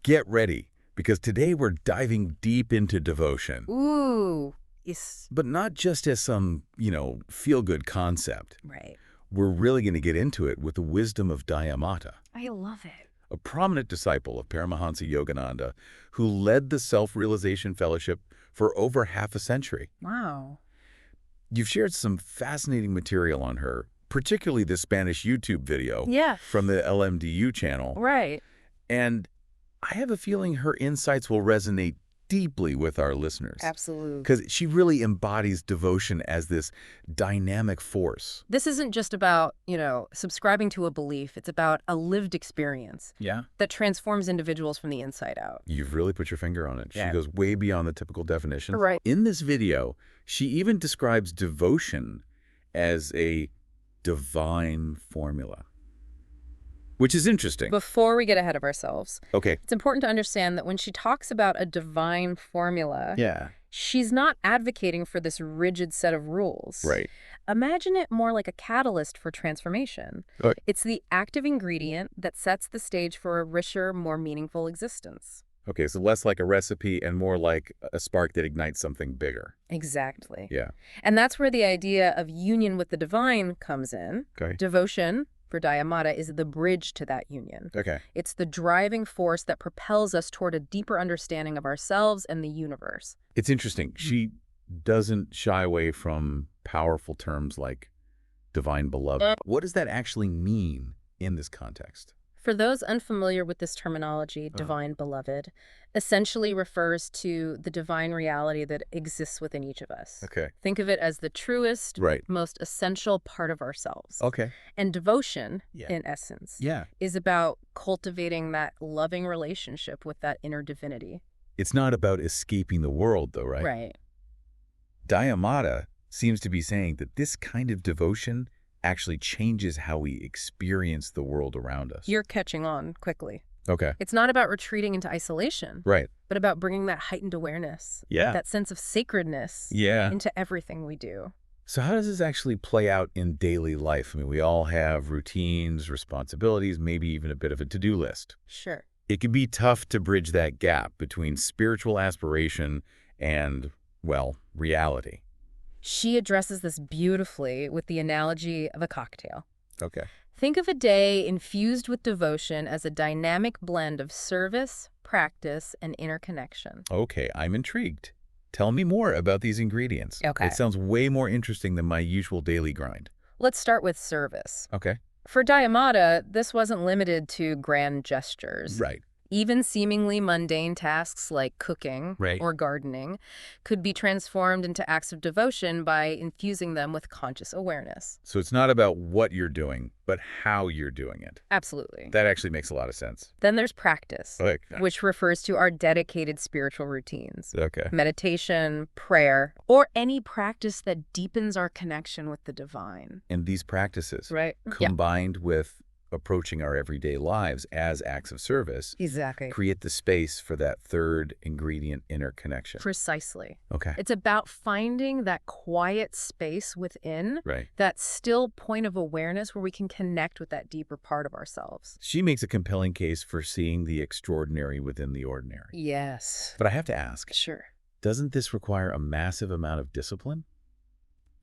Get ready, because today we're diving deep into devotion. Ooh, yes. But not just as some, feel-good concept. Right. We're really going to get into it with the wisdom of Daya Mata, I love it. a prominent disciple of Paramahansa Yogananda who led the Self-Realization Fellowship for over half a century. Wow. You've shared some fascinating material on her, particularly the Spanish YouTube video from the LMDU channel. Right. And I have a feeling her insights will resonate deeply with our listeners. Absolutely. Because she really embodies devotion as this dynamic force. This isn't just about, subscribing to a belief. It's about a lived experience that transforms individuals from the inside out. You've really put your finger on it. Yeah. She goes way beyond the typical definition. Right. In this video, she even describes devotion as a divine formula, which is interesting. Before we get ahead of ourselves, Okay. it's important to understand that when she talks about a divine formula, she's not advocating for this rigid set of rules. Right. Imagine it more like a catalyst for transformation. Okay. It's the active ingredient that sets the stage for a richer, more meaningful existence. Okay, so less like a recipe and more like a spark that ignites something bigger. Exactly. Yeah. And that's where the idea of union with the divine comes in. Okay. Devotion, for Daya Mata, is the bridge to that union. Okay. It's the driving force that propels us toward a deeper understanding of ourselves and the universe. It's interesting. She doesn't shy away from powerful terms like divine beloved. What does that actually mean in this context? For those unfamiliar with this terminology, divine beloved essentially refers to the divine reality that exists within each of us. Okay. Think of it as the truest, most essential part of ourselves. Okay. And devotion, in essence, is about cultivating that loving relationship with that inner divinity. It's not about escaping the world, though, right? Right. Daya Mata seems to be saying that this kind of devotion actually changes how we experience the world around us. You're catching on quickly. Okay. It's not about retreating into isolation. Right. But about bringing that heightened awareness. Yeah. That sense of sacredness. Yeah. Into everything we do. So how does this actually play out in daily life? I mean, we all have routines, responsibilities, maybe even a bit of a to-do list. Sure. It can be tough to bridge that gap between spiritual aspiration and, well, reality. She addresses this beautifully with the analogy of a cocktail. Okay. Think of a day infused with devotion as a dynamic blend of service, practice, and interconnection. Okay, I'm intrigued. Tell me more about these ingredients. Okay. It sounds way more interesting than my usual daily grind. Let's start with service. Okay. For Daya Mata, this wasn't limited to grand gestures. Right. Even seemingly mundane tasks like cooking or gardening could be transformed into acts of devotion by infusing them with conscious awareness. So it's not about what you're doing, but how you're doing it. Absolutely. That actually makes a lot of sense. Then there's practice, Okay. which refers to our dedicated spiritual routines. Okay. Meditation, prayer, or any practice that deepens our connection with the divine. And these practices, Right. combined with approaching our everyday lives as acts of service, Exactly. create the space for that third ingredient, interconnection. Precisely. Okay. It's about finding that quiet space within, Right. that still point of awareness where we can connect with that deeper part of ourselves. She makes a compelling case for seeing the extraordinary within the ordinary. Yes. But I have to ask, Sure. doesn't this require a massive amount of discipline?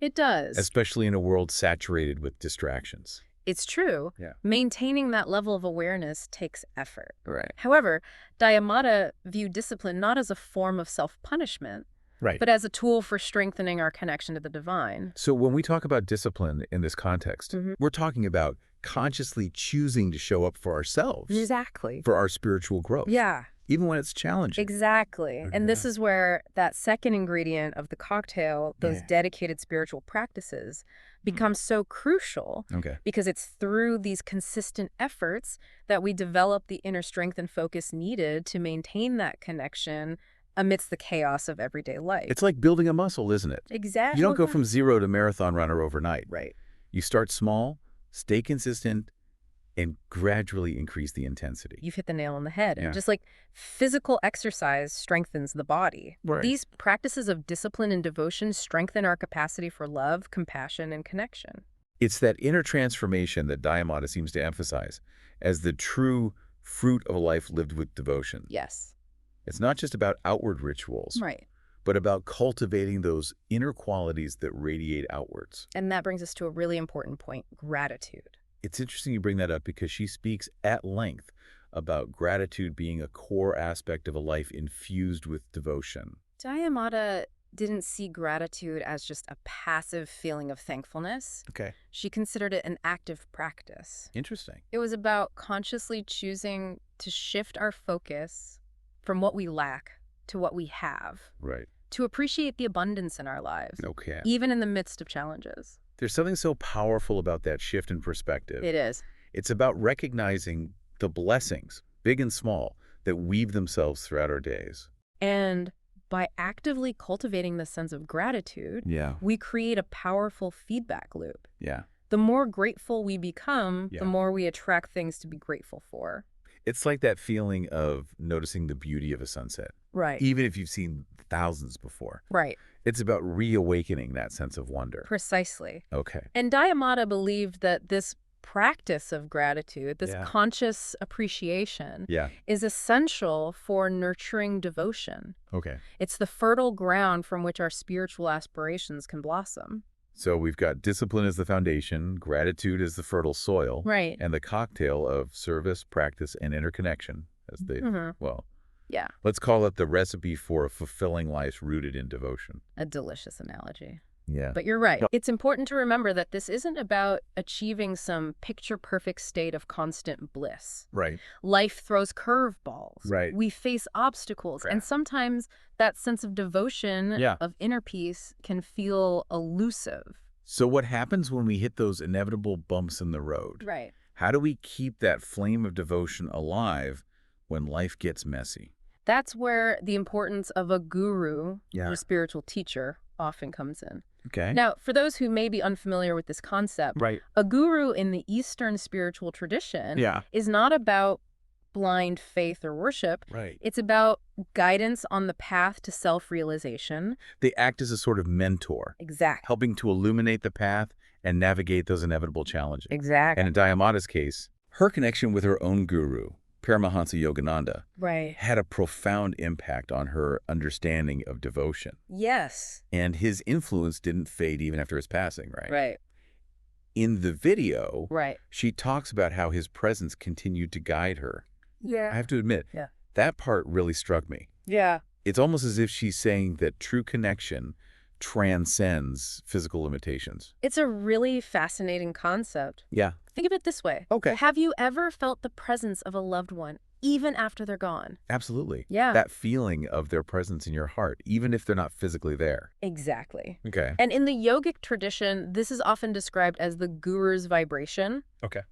It does. Especially in a world saturated with distractions. It's true. Yeah. Maintaining that level of awareness takes effort. Right. However, Daya Mata viewed discipline not as a form of self-punishment, Right. but as a tool for strengthening our connection to the divine. So when we talk about discipline in this context, we're talking about consciously choosing to show up for ourselves. Exactly. For our spiritual growth. Yeah. Even when it's challenging. Exactly. And this is where that second ingredient of the cocktail, those dedicated spiritual practices, becomes so crucial. Okay. Because it's through these consistent efforts that we develop the inner strength and focus needed to maintain that connection amidst the chaos of everyday life. It's like building a muscle, isn't it? Exactly. You don't go from zero to marathon runner overnight. Right. You start small, stay consistent, and gradually increase the intensity. You've hit the nail on the head. Yeah. And just like physical exercise strengthens the body, Right. these practices of discipline and devotion strengthen our capacity for love, compassion, and connection. It's that inner transformation that Daya Mata seems to emphasize as the true fruit of a life lived with devotion. Yes. It's not just about outward rituals, Right. but about cultivating those inner qualities that radiate outwards. And that brings us to a really important point, gratitude. It's interesting you bring that up because she speaks at length about gratitude being a core aspect of a life infused with devotion. Daya Mata didn't see gratitude as just a passive feeling of thankfulness. Okay. She considered it an active practice. Interesting. It was about consciously choosing to shift our focus from what we lack to what we have, Right. to appreciate the abundance in our lives, Okay. even in the midst of challenges. There's something so powerful about that shift in perspective. It is. It's about recognizing the blessings, big and small, that weave themselves throughout our days. And by actively cultivating this sense of gratitude, Yeah. we create a powerful feedback loop. Yeah. The more grateful we become, Yeah. the more we attract things to be grateful for. It's like that feeling of noticing the beauty of a sunset, Right. even if you've seen thousands before. Right. It's about reawakening that sense of wonder. Precisely. Okay. And Daya Mata believed that this practice of gratitude, this Yeah. conscious appreciation, Yeah. is essential for nurturing devotion. Okay. It's the fertile ground from which our spiritual aspirations can blossom. So we've got discipline as the foundation, gratitude as the fertile soil, Right. and the cocktail of service, practice, and interconnection as the, well, Yeah. let's call it the recipe for a fulfilling life rooted in devotion. A delicious analogy. Yeah. But you're right. It's important to remember that this isn't about achieving some picture-perfect state of constant bliss. Right. Life throws curveballs. Right. We face obstacles. Crap. And sometimes that sense of devotion, Yeah. of inner peace, can feel elusive. So what happens when we hit those inevitable bumps in the road? Right. How do we keep that flame of devotion alive when life gets messy? That's where the importance of a guru, Yeah. or spiritual teacher, often comes in. Okay. Now, for those who may be unfamiliar with this concept, Right. a guru in the Eastern spiritual tradition Yeah. is not about blind faith or worship. Right. It's about guidance on the path to self-realization. They act as a sort of mentor, Exactly. helping to illuminate the path and navigate those inevitable challenges. Exactly. And in Daya Mata's case, her connection with her own guru, Paramahansa Yogananda, Right. had a profound impact on her understanding of devotion. Yes. And his influence didn't fade even after his passing, right? Right. In the video, Right. she talks about how his presence continued to guide her. Yeah. I have to admit, Yeah. that part really struck me. Yeah. It's almost as if she's saying that true connection transcends physical limitations. It's a really fascinating concept. Yeah. Think of it this way. Okay. Have you ever felt the presence of a loved one, even after they're gone? Absolutely. Yeah. That feeling of their presence in your heart, even if they're not physically there. Exactly. Okay. And in the yogic tradition, this is often described as the guru's vibration. Okay.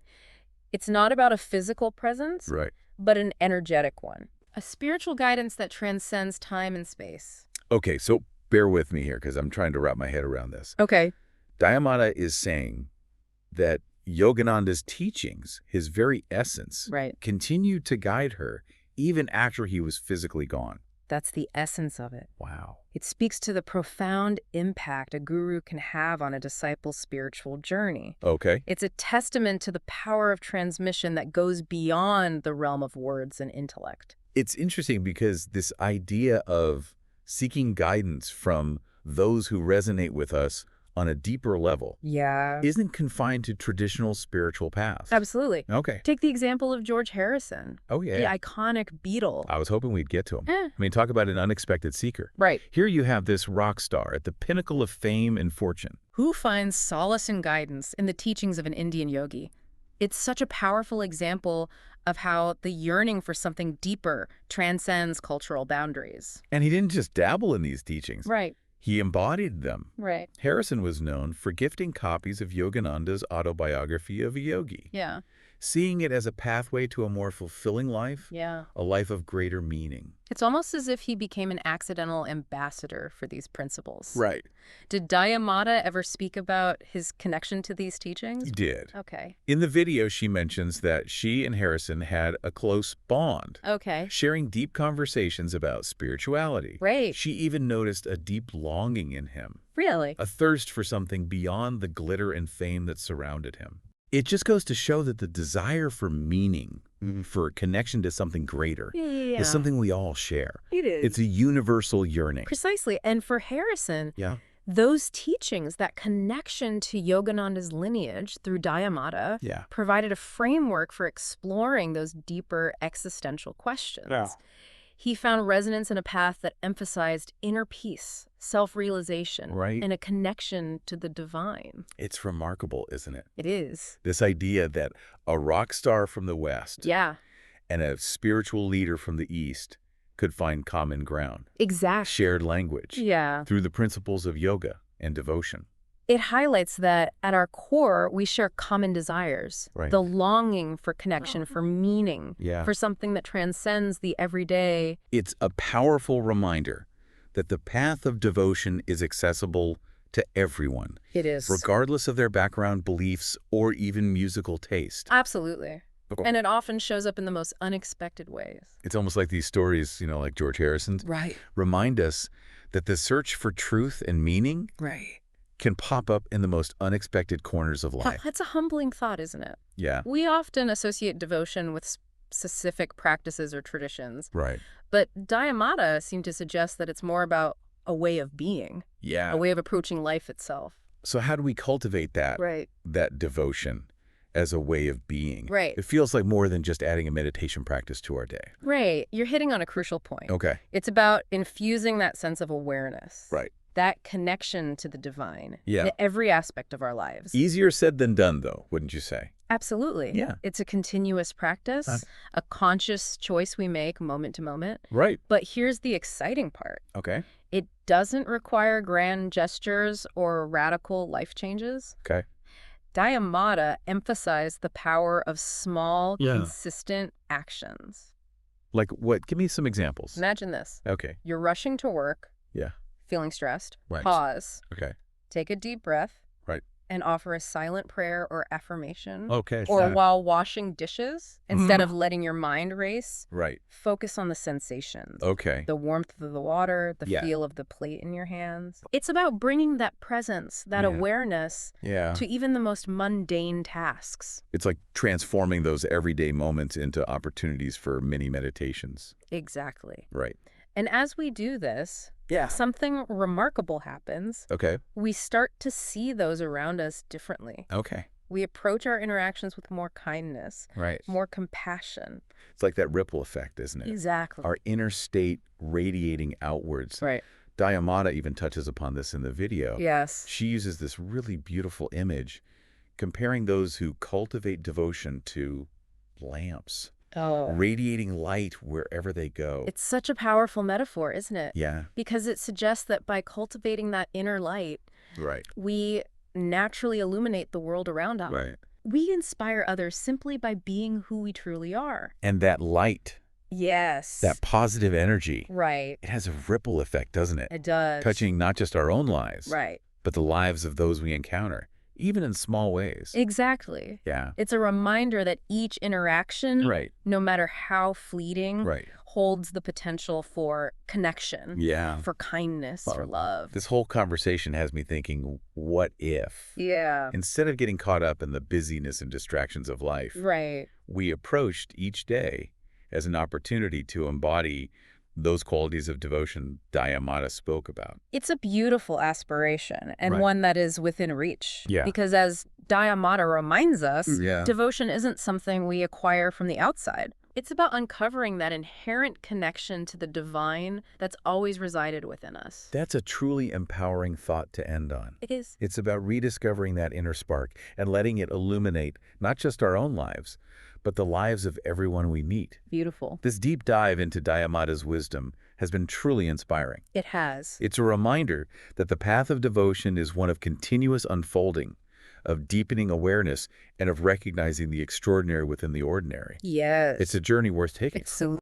It's not about a physical presence, Right. but an energetic one. A spiritual guidance that transcends time and space. Okay, so bear with me here because I'm trying to wrap my head around this. Okay. Daya Mata is saying that Yogananda's teachings, his very essence, Right. continued to guide her even after he was physically gone. That's the essence of it. Wow. It speaks to the profound impact a guru can have on a disciple's spiritual journey. Okay. It's a testament to the power of transmission that goes beyond the realm of words and intellect. It's interesting because this idea of seeking guidance from those who resonate with us on a deeper level Yeah. isn't confined to traditional spiritual paths. Absolutely. Okay. Take the example of George Harrison, Oh, yeah. the iconic Beatle. I was hoping we'd get to him. Eh. I mean, talk about an unexpected seeker. Right. Here you have this rock star at the pinnacle of fame and fortune. Who finds solace and guidance in the teachings of an Indian yogi? It's such a powerful example of how the yearning for something deeper transcends cultural boundaries. And he didn't just dabble in these teachings. Right. He embodied them. Right. Harrison was known for gifting copies of Yogananda's autobiography of a yogi, Yeah. seeing it as a pathway to a more fulfilling life, Yeah. a life of greater meaning. It's almost as if he became an accidental ambassador for these principles. Right. Did Daya Mata ever speak about his connection to these teachings? He did. Okay. In the video, she mentions that she and Harrison had a close bond, Okay. sharing deep conversations about spirituality. Great. She even noticed a deep longing in him, Really? a thirst for something beyond the glitter and fame that surrounded him. It just goes to show that the desire for meaning, for connection to something greater, Yeah. is something we all share. It is. It's a universal yearning. Precisely. And for Harrison, Yeah. those teachings, that connection to Yogananda's lineage through Daya Mata, Yeah. provided a framework for exploring those deeper existential questions. Yeah. He found resonance in a path that emphasized inner peace, self-realization, Right. and a connection to the divine. It's remarkable, isn't it? It is. This idea that a rock star from the West Yeah, and a spiritual leader from the East could find common ground, exactly. shared language, Yeah. through the principles of yoga and devotion. It highlights that at our core, we share common desires. Right. The longing for connection, for meaning, Yeah. for something that transcends the everyday. It's a powerful reminder that the path of devotion is accessible to everyone, It is. regardless of their background, beliefs, or even musical taste. Absolutely. Okay. And it often shows up in the most unexpected ways. It's almost like these stories, like George Harrison's, Right. remind us that the search for truth and meaning Right. can pop up in the most unexpected corners of life. That's a humbling thought, isn't it? Yeah, We often associate devotion with specific practices or traditions, right. but Daya Mata seemed to suggest that it's more about a way of being, Yeah. a way of approaching life itself. So how do we cultivate that, Right. that devotion as a way of being? Right. It feels like more than just adding a meditation practice to our day. Right. You're hitting on a crucial point. Okay. It's about infusing that sense of awareness. Right. That connection to the divine. Yeah. In every aspect of our lives. Easier said than done, though, wouldn't you say? Absolutely. Yeah. It's a continuous practice, a conscious choice we make moment to moment. Right. But here's the exciting part. Okay. It doesn't require grand gestures or radical life changes. Okay. Daya Mata emphasized the power of small, Yeah. consistent actions. Like what? Give me some examples. Imagine this. Okay. You're rushing to work, Yeah. feeling stressed. Right. Pause, Okay. take a deep breath, Right. and offer a silent prayer or affirmation. Okay. Or while washing dishes, instead Mhm. of letting your mind race, Right. focus on the sensations. Okay. The warmth of the water, the Yeah. feel of the plate in your hands. It's about bringing that presence, that Yeah. awareness Yeah. to even the most mundane tasks. It's like transforming those everyday moments into opportunities for mini meditations. Exactly. Right. And as we do this, something remarkable happens. Okay. We start to see those around us differently. Okay. We approach our interactions with more kindness, Right. more compassion. It's like that ripple effect, isn't it? Exactly. Our inner state radiating outwards. Right. Daya Mata even touches upon this in the video. Yes. She uses this really beautiful image comparing those who cultivate devotion to lamps, Oh. radiating light wherever they go. It's such a powerful metaphor, isn't it? Yeah, Because it suggests that by cultivating that inner light, right, we naturally illuminate the world around us. right. We inspire others simply by being who we truly are. And that light, Yes. that positive energy, Right. it has a ripple effect, doesn't it? It does. Touching not just our own lives, Right. but the lives of those we encounter, even in small ways. Exactly. Yeah, It's a reminder that each interaction, right, no matter how fleeting, right. holds the potential for connection, Yeah. for kindness, for Well, love. This whole conversation has me thinking, what if? Yeah. Instead of getting caught up in the busyness and distractions of life, Right. we approached each day as an opportunity to embody those qualities of devotion Daya Mata spoke about. It's a beautiful aspiration and Right. one that is within reach. Yeah. Because as Daya Mata reminds us, Yeah. devotion isn't something we acquire from the outside. It's about uncovering that inherent connection to the divine that's always resided within us. That's a truly empowering thought to end on. It is. It's about rediscovering that inner spark and letting it illuminate not just our own lives, but the lives of everyone we meet. Beautiful. This deep dive into Daya Mata's wisdom has been truly inspiring. It has. It's a reminder that the path of devotion is one of continuous unfolding, of deepening awareness, and of recognizing the extraordinary within the ordinary. Yes. It's a journey worth taking. It's so